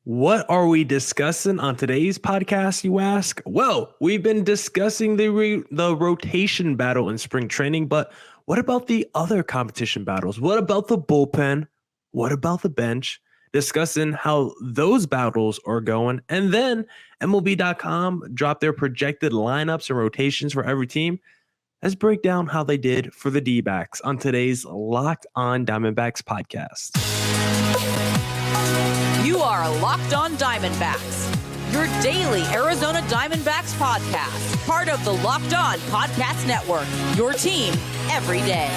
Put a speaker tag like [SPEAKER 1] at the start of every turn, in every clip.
[SPEAKER 1] What are we discussing on today's podcast, you ask? Well, we've been discussing the rotation battle in spring training, but what about the other competition battles? What about the bullpen? What about the bench? Discussing how those battles are going. And then MLB.com dropped their projected lineups and rotations for every team. Let's break down how they did for the Dbacks on today's Locked On Diamondbacks podcast.
[SPEAKER 2] You are Locked On Diamondbacks, your daily Arizona Diamondbacks podcast, part of the Locked On Podcast Network, your team every day.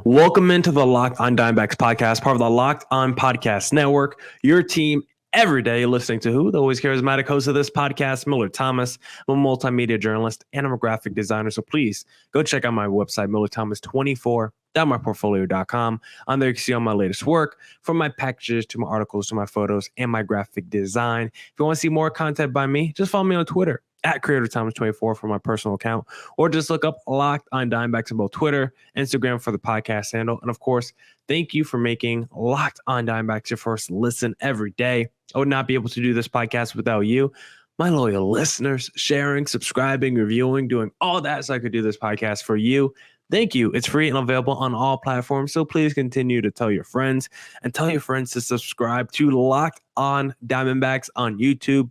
[SPEAKER 1] Welcome into the Locked On Diamondbacks podcast, part of the Locked On Podcast Network, your team every day. Listening to who? The always charismatic host of this podcast, Millard Thomas. I'm a multimedia journalist and I'm a graphic designer, so please go check out my website, millardthomas24.myportfolio.com. On there you can see all my latest work, from my packages to my articles to my photos and my graphic design. If you want to see more content by me, just follow me on Twitter at CreatorThomas24 for my personal account, or just look up Locked On Diamondbacks on both Twitter, Instagram for the podcast handle. And of course, thank you for making Locked On Diamondbacks your first listen every day. I would not be able to do this podcast without you, my loyal listeners, sharing, subscribing, reviewing, doing all that so I could do this podcast for you. Thank you. It's free and available on all platforms, so please continue to tell your friends and tell your friends to subscribe to Locked On Diamondbacks on YouTube.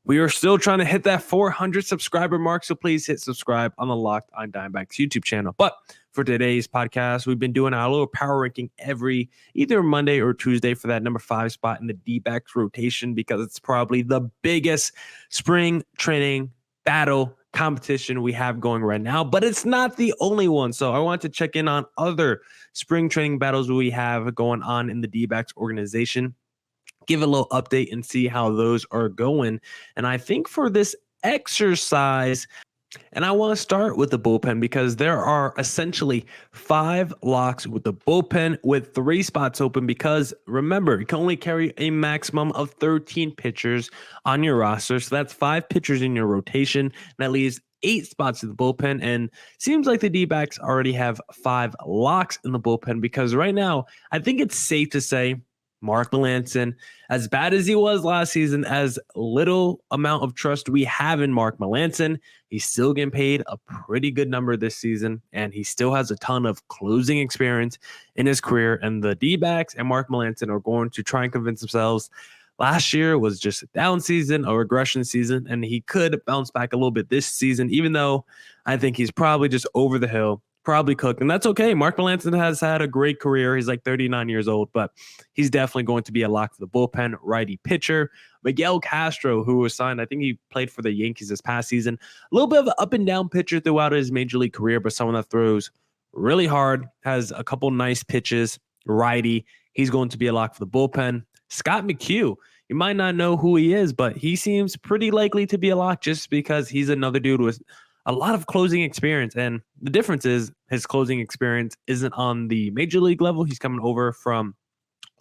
[SPEAKER 1] We are still trying to hit that 400 subscriber mark, so please hit subscribe on the Locked On Diamondbacks YouTube channel. But for today's podcast, we've been doing our little power ranking every either Monday or Tuesday for that number 5 spot in the Dbacks rotation, because it's probably the biggest spring training battle competition we have going right now, but it's not the only one. So I want to check in on other spring training battles we have going on in the Dbacks organization, give a little update and see how those are going. And I think for this exercise, and I want to start with the bullpen because there are essentially 5 locks with the bullpen with 3 spots open, because remember, you can only carry a maximum of 13 pitchers on your roster. So that's 5 pitchers in your rotation. And that leaves 8 spots in the bullpen. And seems like the D-backs already have 5 locks in the bullpen, because right now, I think it's safe to say Mark Melancon, as bad as he was last season, as little amount of trust we have in Mark Melancon, he's still getting paid a pretty good number this season, and he still has a ton of closing experience in his career. And the D-backs and Mark Melancon are going to try and convince themselves last year was just a down season, a regression season, and he could bounce back a little bit this season, even though I think he's probably just over the hill, probably cooked, and that's okay. Mark Melancon has had a great career. He's like 39 years old, but he's definitely going to be a lock for the bullpen. Righty pitcher Miguel Castro, who was signed, I think he played for the Yankees this past season. A little bit of an up and down pitcher throughout his major league career, but someone that throws really hard, has a couple nice pitches. Righty, he's going to be a lock for the bullpen. Scott McHugh, you might not know who he is, but he seems pretty likely to be a lock just because he's another dude with a lot of closing experience. And the difference is his closing experience isn't on the major league level. He's coming over from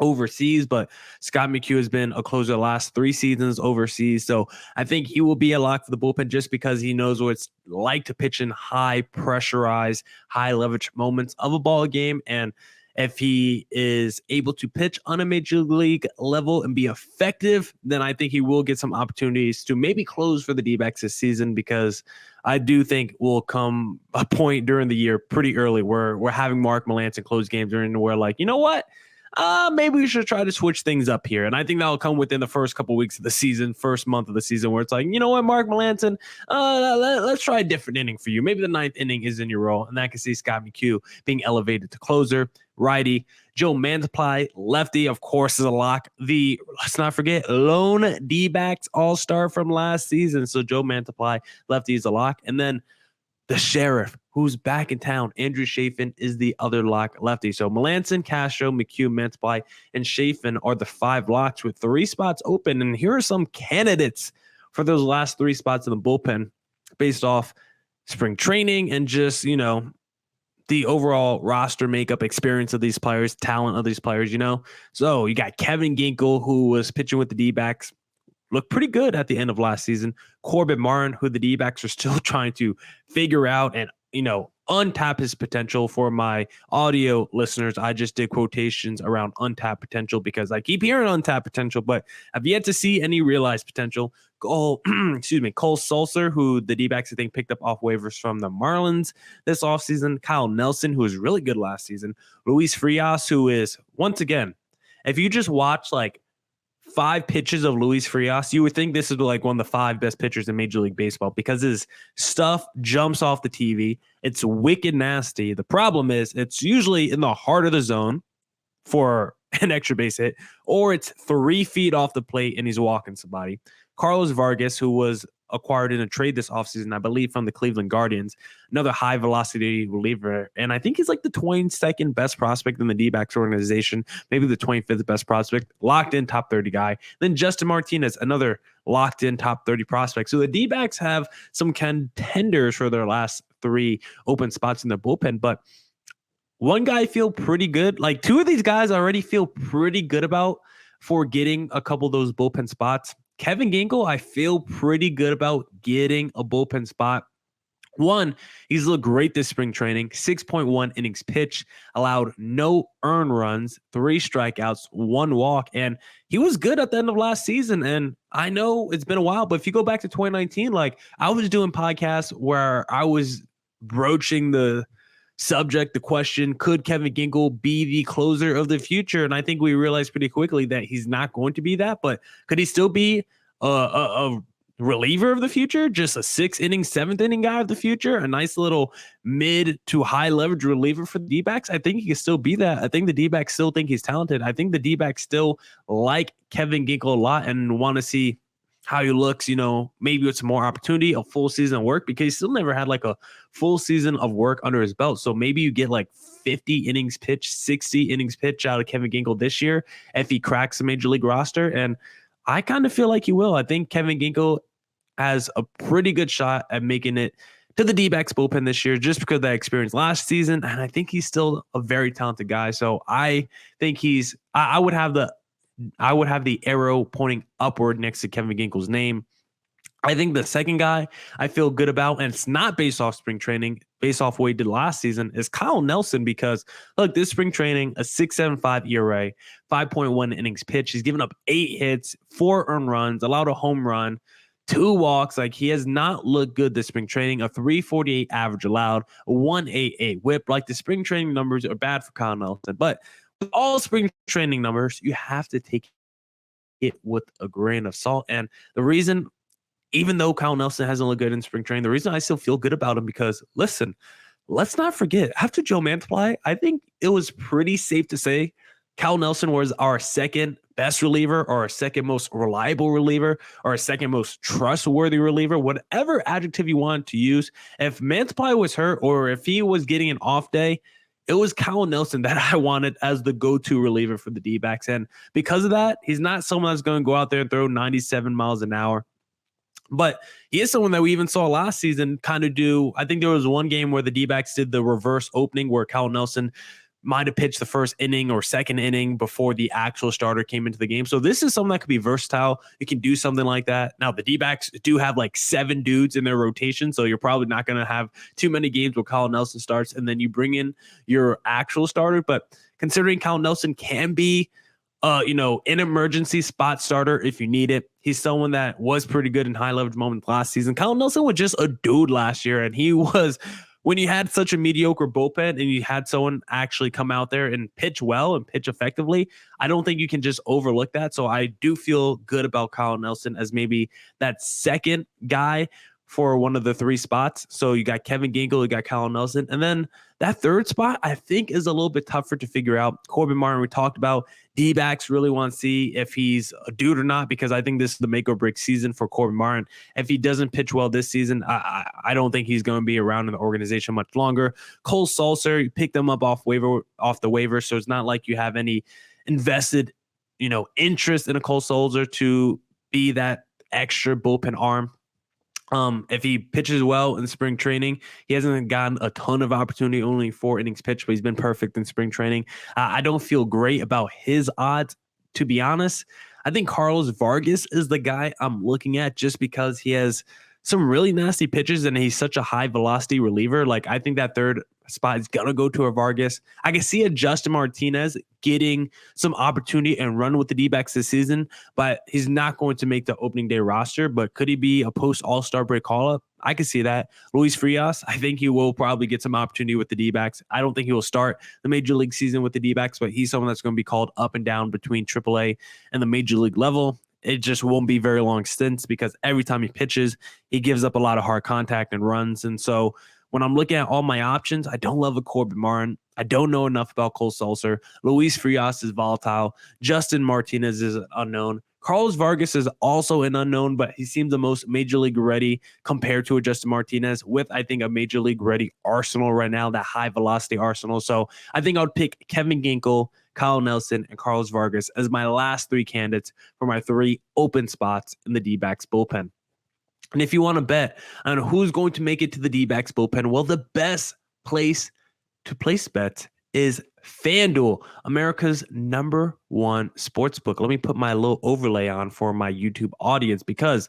[SPEAKER 1] overseas, but Scott McHugh has been a closer the last 3 seasons overseas. So I think he will be a lock for the bullpen just because he knows what it's like to pitch in high pressurized, high leverage moments of a ball game. And if he is able to pitch on a major league level and be effective, then I think he will get some opportunities to maybe close for the D-backs this season, because I do think will come a point during the year pretty early where we're having Mark Melancon close games during where, like, you know what? Maybe we should try to switch things up here. And I think that'll come within the first couple weeks of the season, first month of the season, where it's like, you know what, Mark Melancon, let's try a different inning for you. Maybe the 9th inning is in your role. And I can see Scott McHugh being elevated to closer. Righty, Joe Mantiply, lefty, of course, is a lock. Let's not forget, lone D-backs all-star from last season. So Joe Mantiply, lefty, is a lock. And then the sheriff, who's back in town, Andrew Chafin, is the other lock lefty. So Melancon, Castro, McHugh, Mantiply, and Chafin are the 5 locks with 3 spots open. And here are some candidates for those last 3 spots in the bullpen based off spring training and just, the overall roster makeup, experience of these players, talent of these players, So you got Kevin Ginkel, who was pitching with the D-backs looked pretty good at the end of last season. Corbin Martin, who the D-backs are still trying to figure out and, untap his potential. For my audio listeners, I just did quotations around untapped potential because I keep hearing untapped potential, but I've yet to see any realized potential. Cole Sulser, who the D-backs, I think, picked up off waivers from the Marlins this offseason. Kyle Nelson, who was really good last season. Luis Frias, who is, once again, if you just watch like 5 pitches of Luis Frias, you would think this is like one of the 5 best pitchers in Major League Baseball because his stuff jumps off the TV. It's wicked nasty. The problem is it's usually in the heart of the zone for an extra base hit, or it's 3 feet off the plate and he's walking somebody. Carlos Vargas, who was acquired in a trade this offseason, I believe, from the Cleveland Guardians, another high velocity reliever. And I think he's like the 22nd best prospect in the D-backs organization, maybe the 25th best prospect, locked in top 30 guy. Then Justin Martinez, another locked in top 30 prospect. So the D-backs have some contenders for their last 3 open spots in the bullpen. But one guy I feel pretty good, like 2 of these guys I already feel pretty good about for getting a couple of those bullpen spots. Kevin Ginkel, I feel pretty good about getting a bullpen spot. One, he's looked great this spring training. 6.1 innings pitched, allowed no earned runs, 3 strikeouts, 1 walk, and he was good at the end of last season. And I know it's been a while, but if you go back to 2019, like I was doing podcasts where I was broaching the subject, the question, could Kevin Ginkel be the closer of the future? And I think we realized pretty quickly that he's not going to be that, but could he still be a reliever of the future? Just a 6th inning, 7th inning guy of the future? A nice little mid to high leverage reliever for the D-backs? I think he can still be that. I think the D-backs still think he's talented. I think the D-backs still like Kevin Ginkel a lot and want to see how he looks, maybe with some more opportunity, a full season of work, because he still never had like a full season of work under his belt. So maybe you get like 50 innings pitched, 60 innings pitched out of Kevin Ginkel this year if he cracks the Major League roster. And I kind of feel like he will. I think Kevin Ginkel has a pretty good shot at making it to the D-backs bullpen this year just because of that experience last season. And I think he's still a very talented guy. So I think I would have the arrow pointing upward next to Kevin Ginkel's name. I think the second guy I feel good about, and it's not based off spring training, based off what he did last season, is Kyle Nelson. Because look, this spring training, a 6.75 ERA, 5.1 innings pitched. He's given up 8 hits, 4 earned runs, allowed a home run, 2 walks. Like, he has not looked good this spring training. A 3.48 average allowed, a 1.88 whip. Like, the spring training numbers are bad for Kyle Nelson. But with all spring training numbers, you have to take it with a grain of salt. And the reason, even though Kyle Nelson hasn't looked good in spring training, the reason I still feel good about him, because listen, let's not forget, after Joe Mantiply, I think it was pretty safe to say Kyle Nelson was our second best reliever, or our second most reliable reliever, or our second most trustworthy reliever, whatever adjective you want to use. If Mantiply was hurt, or if he was getting an off day, it was Kyle Nelson that I wanted as the go-to reliever for the D-backs. And because of that, he's not someone that's going to go out there and throw 97 miles an hour. But he is someone that we even saw last season kind of do. I think there was one game where the D-backs did the reverse opening, where Kyle Nelson might have pitched the first inning or second inning before the actual starter came into the game. So this is something that could be versatile. You can do something like that. Now, the D-backs do have like 7 dudes in their rotation, so you're probably not going to have too many games where Kyle Nelson starts and then you bring in your actual starter. But considering Kyle Nelson can be an emergency spot starter if you need it. He's someone that was pretty good in high leverage moments last season. Kyle Nelson was just a dude last year, and he was, when you had such a mediocre bullpen and you had someone actually come out there and pitch well and pitch effectively, I don't think you can just overlook that. So I do feel good about Kyle Nelson as maybe that second guy for one of the 3 spots. So you got Kevin Ginkel, you got Kyle Nelson, and then that third spot I think is a little bit tougher to figure out. Corbin Martin, we talked about. D-backs really want to see if he's a dude or not, because I think this is the make or break season for Corbin Martin. If he doesn't pitch well this season, I don't think he's going to be around in the organization much longer. Cole Sulser, you picked him up off the waiver, so it's not like you have any invested, interest in a Cole Sulser to be that extra bullpen arm. If he pitches well in spring training, he hasn't gotten a ton of opportunity, only 4 innings pitched, but he's been perfect in spring training. I don't feel great about his odds, to be honest. I think Carlos Vargas is the guy I'm looking at just because he has some really nasty pitches and he's such a high velocity reliever. Like, I think that third spot is going to go to a Vargas. I can see a Justin Martinez getting some opportunity and run with the D-backs this season, but he's not going to make the opening day roster. But could he be a post All-Star break call-up? I can see that. Luis Frias, I think he will probably get some opportunity with the D-backs. I don't think he will start the major league season with the D-backs, but he's someone that's going to be called up and down between AAA and the major league level. It just won't be very long stints because every time he pitches, he gives up a lot of hard contact and runs. And so when I'm looking at all my options, I don't love a Corbin Martin. I don't know enough about Cole Sulser. Luis Frias is volatile. Justin Martinez is unknown. Carlos Vargas is also an unknown, but he seems the most major league ready compared to a Justin Martinez with, I think, a major league ready arsenal right now, that high velocity arsenal. So I think I would pick Kevin Ginkel, Kyle Nelson, and Carlos Vargas as my last three candidates for my three open spots in the D-backs bullpen. And if you want to bet on who's going to make it to the D-backs bullpen, well, the best place to place bets is FanDuel, America's #1 sportsbook. Let me put my little overlay on for my YouTube audience because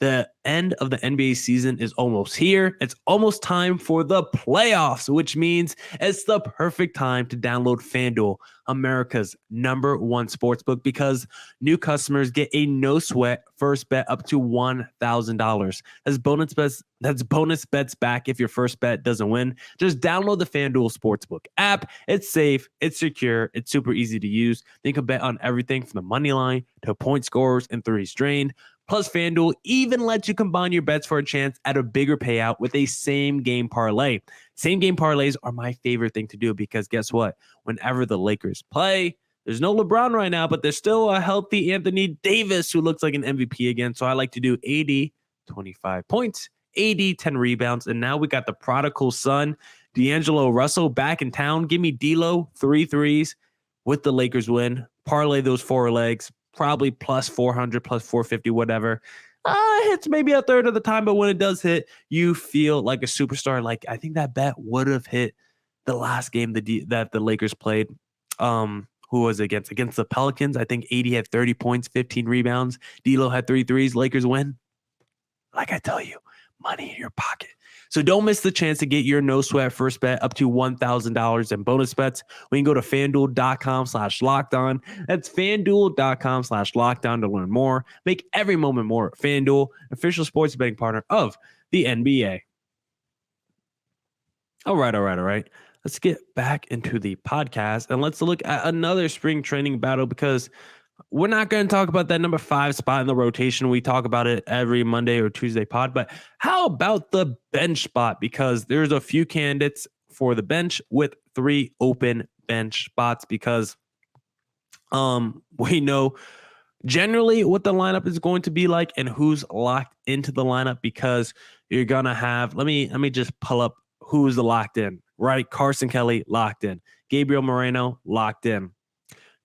[SPEAKER 1] the end of the NBA season is almost here. It's almost time for the playoffs, which means it's the perfect time to download FanDuel, America's #1 sportsbook, because new customers get a no sweat first bet up to $1,000. That's bonus bets back if your first bet doesn't win. Just download the FanDuel Sportsbook app. It's safe, it's secure, it's super easy to use. You can bet on everything from the money line to point scorers and threes drained. Plus, FanDuel even lets you combine your bets for a chance at a bigger payout with a same-game parlay. Same-game parlays are my favorite thing to do because guess what? Whenever the Lakers play, there's no LeBron right now, but there's still a healthy Anthony Davis who looks like an MVP again. So I like to do 80, 25 points, 80, 10 rebounds. And now we got the prodigal son, D'Angelo Russell, back in town. Give me D'Lo, 3 threes with the Lakers win. Parlay those 4 legs. Probably plus 400, plus 450, whatever. Hits maybe a third of the time, but when it does hit, you feel like a superstar. Like, I think that bet would have hit the last game that the Lakers played. Who was it against? Against the Pelicans. I think 80 had 30 points, 15 rebounds. D'Lo had 3 threes. Lakers win. Like I tell you, money in your pocket. So don't miss the chance to get your no sweat first bet up to $1,000 in bonus bets. We can go to FanDuel.com/lockedon. That's FanDuel.com/lockedon to learn more. Make every moment more at FanDuel, official sports betting partner of the NBA. All right. Let's get back into the podcast and let's look at another spring training battle because we're not going to talk about that number 5 spot in the rotation. We talk about it every Monday or Tuesday pod, but how about the bench spot? Because there's a few candidates for the bench with 3 open bench spots because we know generally what the lineup is going to be like and who's locked into the lineup because you're going to have, let me just pull up who's locked in, right? Carson Kelly locked in, Gabriel Moreno locked in,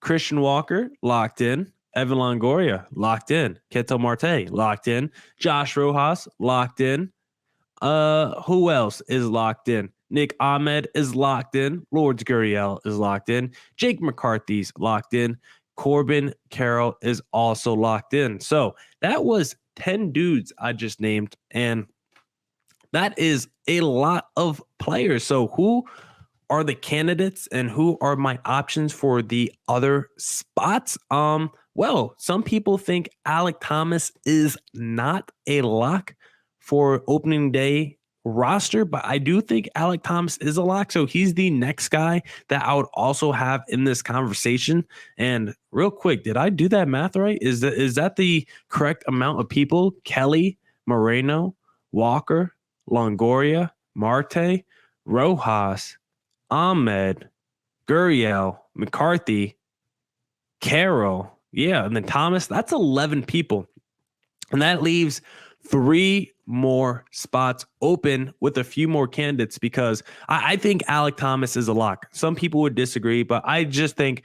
[SPEAKER 1] Christian Walker, locked in. Evan Longoria, locked in. Ketel Marte, locked in. Josh Rojas, locked in. Who else is locked in? Nick Ahmed is locked in. Lourdes Gurriel is locked in. Jake McCarthy's locked in. Corbin Carroll is also locked in. So that was 10 dudes I just named, and that is a lot of players. So who are the candidates and who are my options for the other spots? Well, some people think Alek Thomas is not a lock for opening day roster, but I do think Alek Thomas is a lock. So he's the next guy that I would also have in this conversation. And real quick, did I do that math right? Is that the correct amount of people? Kelly, Moreno, Walker, Longoria, Marte, Rojas, Ahmed, Gurriel, McCarthy, Carroll, and then Thomas. That's 11 people. And that leaves 3 more spots open with a few more candidates because I think Alek Thomas is a lock. Some people would disagree, but I just think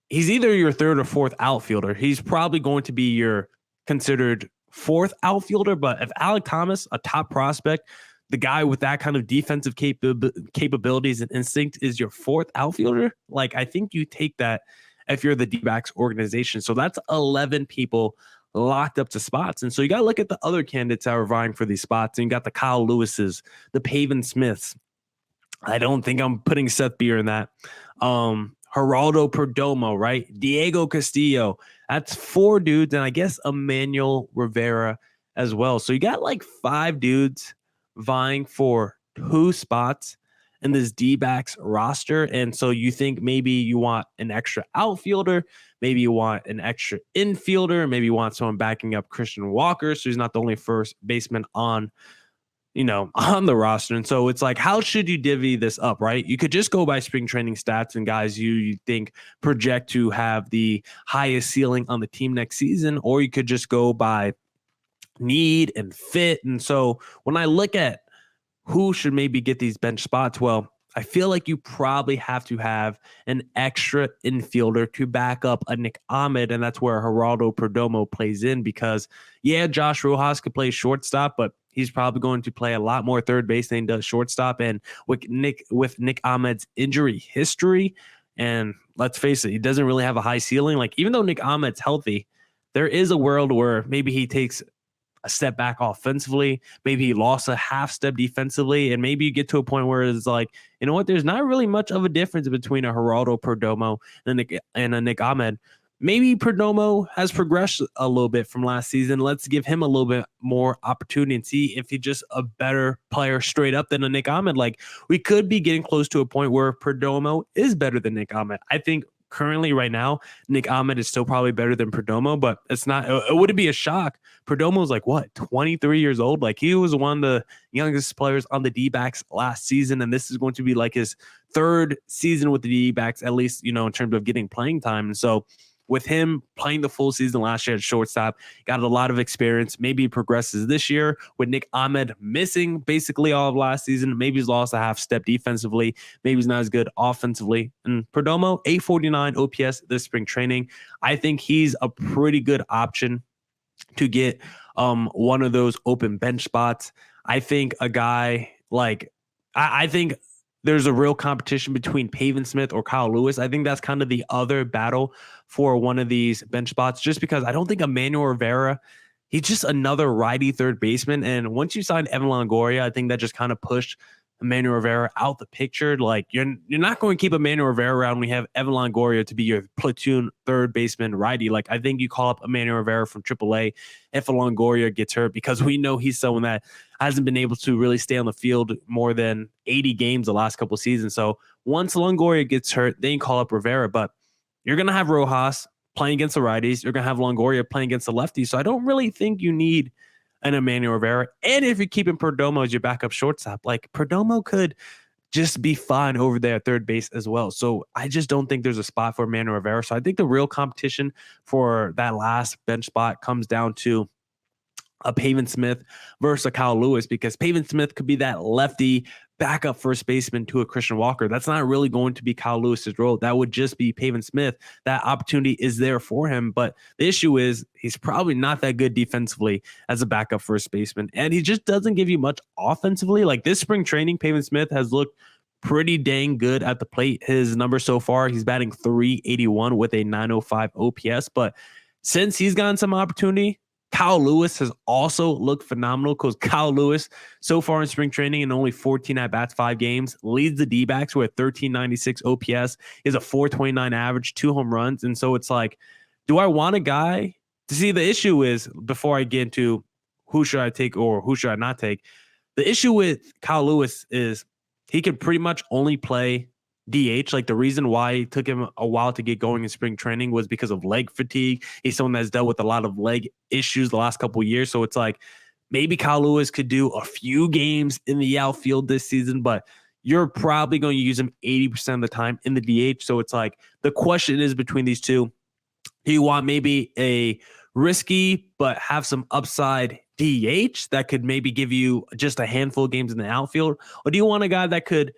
[SPEAKER 1] he's either your 3rd or 4th outfielder. He's probably going to be your considered 4th outfielder, but if Alek Thomas, a top prospect, the guy with that kind of defensive capabilities and instinct is your 4th outfielder, like I think you take that if you're the D-backs organization. So that's 11 people locked up to spots. And so you got to look at the other candidates that are vying for these spots. And you got the Kyle Lewises, the Pavin Smiths. I don't think I'm putting Seth Beer in that. Geraldo Perdomo, right? Diego Castillo. That's 4 dudes. And I guess Emmanuel Rivera as well. So you got like 5 dudes vying for 2 spots in this D-backs roster. And so you think maybe you want an extra outfielder, maybe you want an extra infielder, maybe you want someone backing up Christian Walker so he's not the only first baseman on the roster. And so it's like, how should you divvy this up, right? You could just go by spring training stats and guys you think project to have the highest ceiling on the team next season, or you could just go by need and fit. And so when I look at who should maybe get these bench spots, well, I feel like you probably have to have an extra infielder to back up a Nick Ahmed, and that's where Geraldo Perdomo plays in because, yeah, Josh Rojas could play shortstop, but he's probably going to play a lot more third base than he does shortstop. And with Nick Ahmed's injury history, and let's face it, he doesn't really have a high ceiling. Like, even though Nick Ahmed's healthy, there is a world where maybe he takes a step back offensively, maybe he lost a half step defensively, and maybe you get to a point where it's like, you know what, there's not really much of a difference between a Geraldo Perdomo and a Nick Ahmed. Maybe Perdomo has progressed a little bit from last season. Let's give him a little bit more opportunity and see if he's just a better player straight up than a Nick Ahmed. Like, we could be getting close to a point where Perdomo is better than Nick Ahmed. I think currently right now, Nick Ahmed is still probably better than Perdomo, but it's not, it wouldn't be a shock. Perdomo's like, what, 23 years old? Like, he was one of the youngest players on the D-backs last season, and this is going to be like his 3rd season with the D-backs, at least, in terms of getting playing time. And so with him playing the full season last year at shortstop, got a lot of experience. Maybe he progresses this year with Nick Ahmed missing basically all of last season. Maybe he's lost a half step defensively. Maybe he's not as good offensively. And Perdomo, 849 OPS this spring training. I think he's a pretty good option to get one of those open bench spots. I think a guy like, I think there's a real competition between Pavin Smith or Kyle Lewis. I think that's kind of the other battle for one of these bench spots, just because I don't think Emmanuel Rivera, he's just another righty third baseman. And once you signed Evan Longoria, I think that just kind of pushed Emmanuel Rivera out the picture. Like, you're not going to keep Emmanuel Rivera around when you have Evan Longoria to be your platoon third baseman righty. Like, I think you call up Emmanuel Rivera from AAA if Longoria gets hurt, because we know he's someone that hasn't been able to really stay on the field more than 80 games the last couple of seasons. So once Longoria gets hurt, then you call up Rivera. But you're going to have Rojas playing against the righties. You're going to have Longoria playing against the lefties. So I don't really think you need an Emmanuel Rivera. And if you're keeping Perdomo as your backup shortstop, like, Perdomo could just be fine over there at third base as well. So I just don't think there's a spot for Emmanuel Rivera. So I think the real competition for that last bench spot comes down to a Pavin Smith versus a Kyle Lewis, because Pavin Smith could be that lefty backup first baseman to a Christian Walker. That's not really going to be Kyle Lewis's role. That would just be Pavin Smith. That opportunity is there for him. But the issue is he's probably not that good defensively as a backup first baseman. And he just doesn't give you much offensively. Like, this spring training, Pavin Smith has looked pretty dang good at the plate. His numbers so far, he's batting .381 with a .905 OPS. But since he's gotten some opportunity, Kyle Lewis has also looked phenomenal, because Kyle Lewis, so far in spring training, in only 14 at-bats, 5 games, leads the D-backs with 1396 OPS, is a .429 average, 2 home runs. And so it's like, do I want a guy to see? The issue is, before I get into who should I take or who should I not take, the issue with Kyle Lewis is he could pretty much only play DH. Like, the reason why it took him a while to get going in spring training was because of leg fatigue. He's someone that's dealt with a lot of leg issues the last couple of years. So it's like, maybe Kyle Lewis could do a few games in the outfield this season, but you're probably going to use him 80% of the time in the DH. So it's like, the question is between these two. Do you want maybe a risky but have some upside DH that could maybe give you just a handful of games in the outfield? Or do you want a guy that could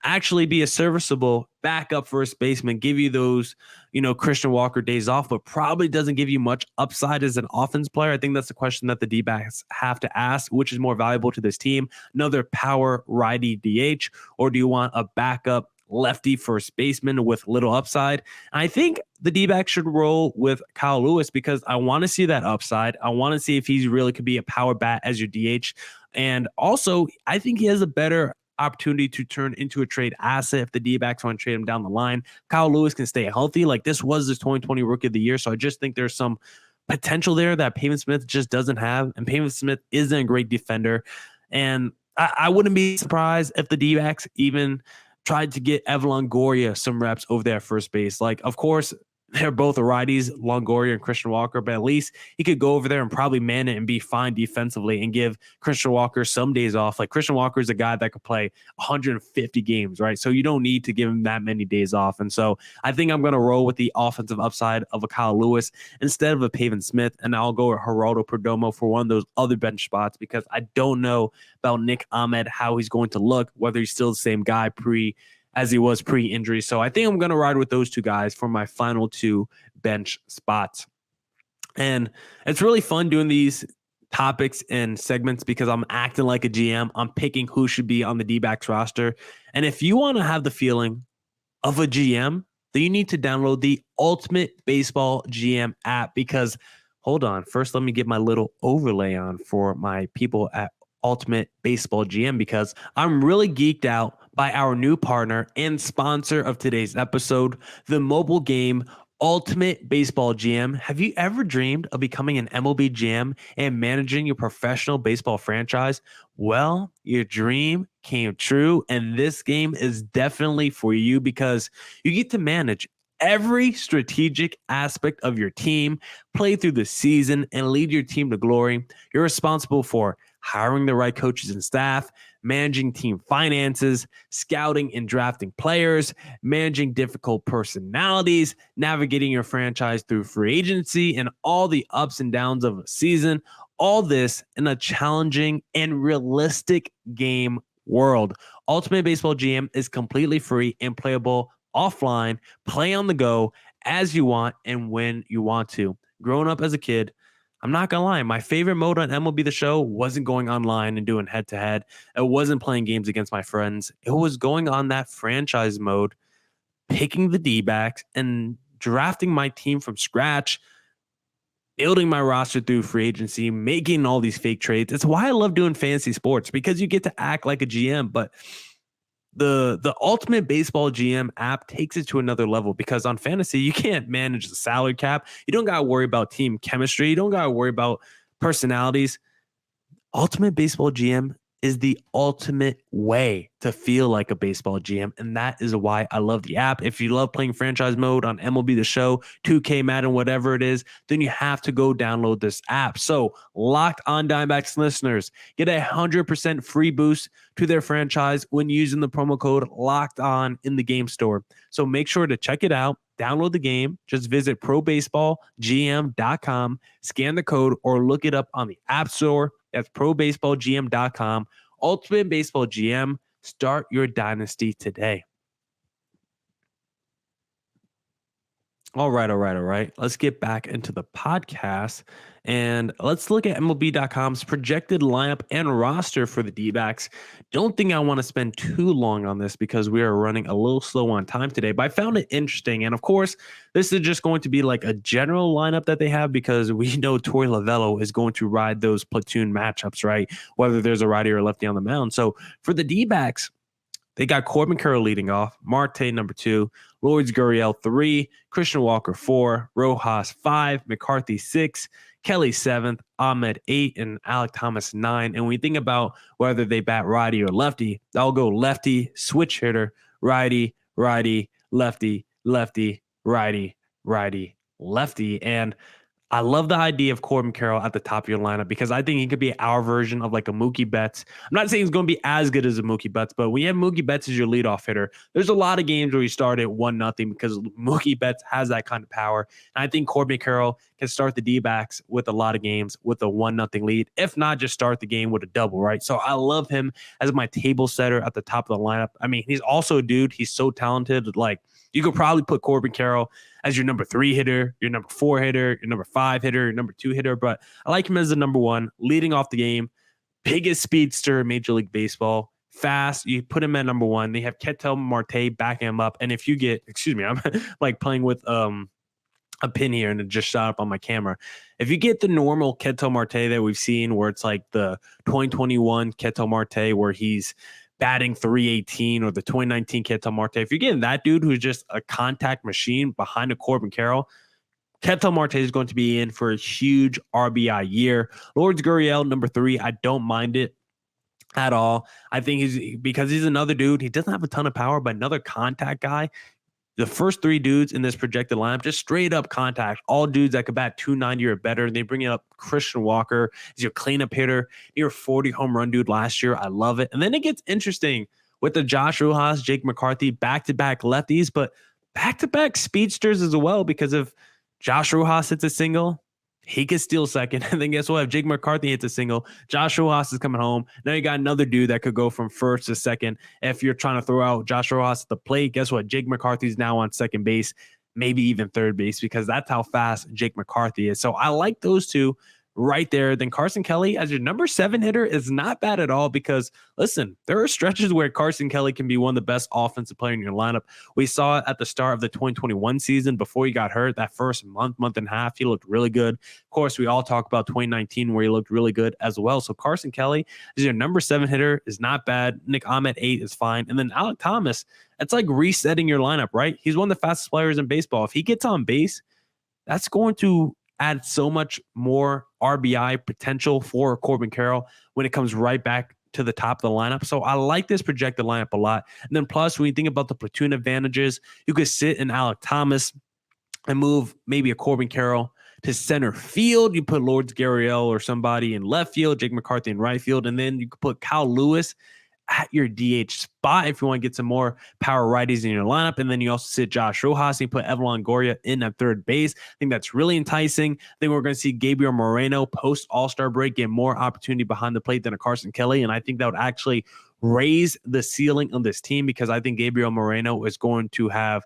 [SPEAKER 1] actually be a serviceable backup first baseman, give you those, Christian Walker days off, but probably doesn't give you much upside as an offense player? I think that's the question that the D-backs have to ask, which is more valuable to this team, another power righty DH, or do you want a backup lefty first baseman with little upside. And I think the D-backs should roll with Kyle Lewis because I want to see that upside. I want to see if he really could be a power bat as your DH. And also, I think he has a better opportunity to turn into a trade asset if the D-backs want to trade him down the line. Kyle Lewis can stay healthy. Like, this was his 2020 Rookie of the Year. So I just think there's some potential there that Pavin Smith just doesn't have. And Pavin Smith isn't a great defender. And I wouldn't be surprised if the D-backs even tried to get Evan Longoria some reps over there at first base. Like, of course, they're both righties, Longoria and Christian Walker, but at least he could go over there and probably man it and be fine defensively and give Christian Walker some days off. Like, Christian Walker is a guy that could play 150 games, right? So you don't need to give him that many days off. And so I think I'm going to roll with the offensive upside of a Kyle Lewis instead of a Pavin Smith, and I'll go with Geraldo Perdomo for one of those other bench spots because I don't know about Nick Ahmed, how he's going to look, whether he's still the same guy as he was pre-injury. So I think I'm going to ride with those two guys for my final two bench spots. And it's really fun doing these topics and segments because I'm acting like a GM. I'm picking who should be on the D-backs roster. And if you want to have the feeling of a GM, then you need to download the Ultimate Baseball GM app because, hold on, first let me get my little overlay on for my people at Ultimate Baseball GM because I'm really geeked out by our new partner and sponsor of today's episode, the mobile game Ultimate Baseball GM. Have you ever dreamed of becoming an MLB GM and managing your professional baseball franchise? Well, your dream came true, and this game is definitely for you because you get to manage every strategic aspect of your team, play through the season, and lead your team to glory. You're responsible for hiring the right coaches and staff, managing team finances, scouting and drafting players, managing difficult personalities, navigating your franchise through free agency and all the ups and downs of a season. All this in a challenging and realistic game world. Ultimate Baseball GM is completely free and playable offline. Play on the go as you want and when you want to. Growing up as a kid, I'm not going to lie, my favorite mode on MLB The Show wasn't going online and doing head-to-head. It wasn't playing games against my friends. It was going on that franchise mode, picking the D-backs and drafting my team from scratch, building my roster through free agency, making all these fake trades. It's why I love doing fantasy sports because you get to act like a GM, but the Ultimate Baseball GM app takes it to another level because on fantasy, you can't manage the salary cap. You don't got to worry about team chemistry. You don't got to worry about personalities. Ultimate Baseball GM is the ultimate way to feel like a baseball GM, and that is why I love the app. If you love playing franchise mode on MLB The Show, 2K Madden, whatever it is, then you have to go download this app. So, Locked On Diamondbacks listeners get a 100% free boost to their franchise when using the promo code Locked On in the game store. So make sure to check it out. Download the game. Just visit probaseballgm.com, scan the code, or look it up on the App Store. That's probaseballgm.com. Ultimate Baseball GM. Start your dynasty today. All right. Let's get back into the podcast and let's look at MLB.com's projected lineup and roster for the D-backs. Don't think I want to spend too long on this because we are running a little slow on time today, but I found it interesting. And of course, this is just going to be like a general lineup that they have because we know Torey Lovullo is going to ride those platoon matchups, right? Whether there's a righty or a lefty on the mound. So for the D-backs, they got Corbin Carroll leading off, Marte number 2, Lourdes Gurriel 3, Christian Walker 4, Rojas 5, McCarthy 6, Kelly 7th, Ahmed 8, and Alek Thomas 9. And when we think about whether they bat righty or lefty, they'll go lefty, switch hitter, righty, lefty, righty, lefty. And I love the idea of Corbin Carroll at the top of your lineup because I think he could be our version of like a Mookie Betts. I'm not saying he's going to be as good as a Mookie Betts, but when you have Mookie Betts as your leadoff hitter, there's a lot of games where you start at 1-0 because Mookie Betts has that kind of power. And I think Corbin Carroll can start the D-backs with a lot of games with a 1-0 lead. If not, just start the game with a double, right? So I love him as my table setter at the top of the lineup. I mean, he's also a dude. He's so talented. Like, you could probably put Corbin Carroll as your number 3 hitter, your number 4 hitter, your number 5 hitter, your number 2 hitter. But I like him as the number 1, leading off the game. Biggest speedster in Major League Baseball. fast. You put him at number one. They have Ketel Marte backing him up. And if you get, excuse me, I'm like playing with a pin here and it just shot up on my camera. If you get the normal Ketel Marte that we've seen, where it's like the 2021 Ketel Marte where he's batting 318, or the 2019 Ketel Marte, if you're getting that dude who's just a contact machine behind a Corbin Carroll, Ketel Marte is going to be in for a huge RBI year. Lourdes Gurriel, number 3, I don't mind it at all. I think because he's another dude. He doesn't have a ton of power, but another contact guy. The first 3 dudes in this projected lineup, just straight up contact, all dudes that could bat 290 or better. They bring up Christian Walker as your cleanup hitter, your 40 home run dude last year. I love it. And then it gets interesting with the Josh Rojas, Jake McCarthy, back-to-back lefties, but back-to-back speedsters as well, because if Josh Rojas hits a single, he could steal second. And then guess what? If Jake McCarthy hits a single, Josh Rojas is coming home. Now you got another dude that could go from first to second. If you're trying to throw out Josh Rojas at the plate, guess what? Jake McCarthy's now on second base, maybe even third base, because that's how fast Jake McCarthy is. So I like those two right there. Then Carson Kelly as your number 7 hitter is not bad at all, because listen, there are stretches where Carson Kelly can be one of the best offensive players in your lineup. We saw it at the start of the 2021 season before he got hurt. That first month and a half, he looked really good. Of course, we all talk about 2019 where he looked really good as well. So Carson Kelly as your number 7 hitter is not bad. Nick Ahmed 8 is fine. And then Alek Thomas, it's like resetting your lineup, right? He's one of the fastest players in baseball. If he gets on base, that's going to add so much more RBI potential for Corbin Carroll when it comes right back to the top of the lineup. So I like this projected lineup a lot. And then plus, when you think about the platoon advantages, you could sit in Alek Thomas and move maybe a Corbin Carroll to center field. You put Lourdes Gurriel or somebody in left field, Jake McCarthy in right field, and then you could put Kyle Lewis at your DH spot if you want to get some more power righties in your lineup. And then you also sit Josh Rojas and you put Evan Longoria in at third base. I think that's really enticing. I think we're going to see Gabriel Moreno post All-Star break get more opportunity behind the plate than a Carson Kelly. And I think that would actually raise the ceiling of this team, because I think Gabriel Moreno is going to have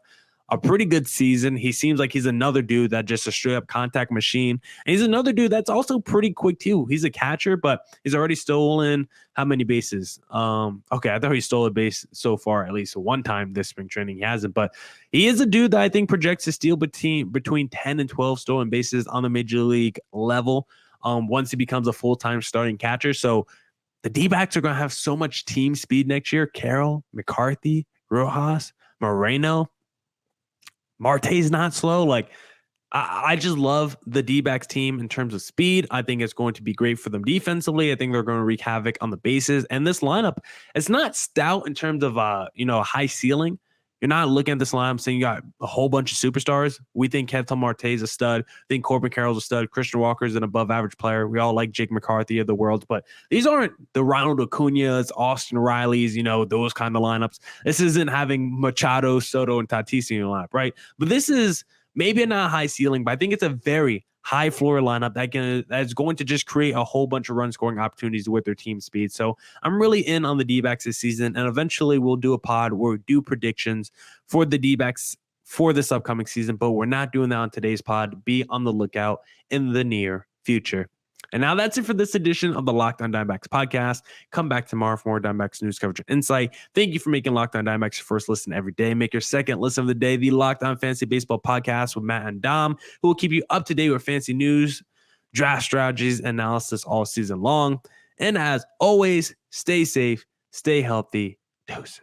[SPEAKER 1] a pretty good season. He seems like he's another dude that just a straight up contact machine. And he's another dude that's also pretty quick too. He's a catcher, but he's already stolen how many bases? Okay, I thought he stole a base so far, at least one time this spring training. He hasn't, but he is a dude that I think projects to steal between 10 and 12 stolen bases on the major league level once he becomes a full-time starting catcher. So the D-backs are going to have so much team speed next year. Carroll, McCarthy, Rojas, Moreno. Marte's not slow. Like, I just love the D-backs team in terms of speed. I think it's going to be great for them defensively. I think they're going to wreak havoc on the bases. And this lineup, it's not stout in terms of a high ceiling. You're not looking at this lineup saying you got a whole bunch of superstars. We think Ketel Marte is a stud. I think Corbin Carroll's a stud. Christian Walker is an above-average player. We all like Jake McCarthy of the world, but these aren't the Ronald Acuñas, Austin Riley's, those kind of lineups. This isn't having Machado, Soto, and Tatis in your lineup, right? But this is maybe not high ceiling, but I think it's a very high floor lineup that's going to just create a whole bunch of run scoring opportunities with their team speed. So I'm really in on the D-backs this season, and eventually we'll do a pod where we do predictions for the D-backs for this upcoming season, but we're not doing that on today's pod. Be on the lookout in the near future. And now that's it for this edition of the Locked On Diamondbacks podcast. Come back tomorrow for more Diamondbacks news coverage and insight. Thank you for making Locked On Diamondbacks your first listen every day. Make your second listen of the day the Locked On Fantasy Baseball podcast with Matt and Dom, who will keep you up to date with fantasy news, draft strategies, and analysis all season long. And as always, stay safe, stay healthy. Deuces.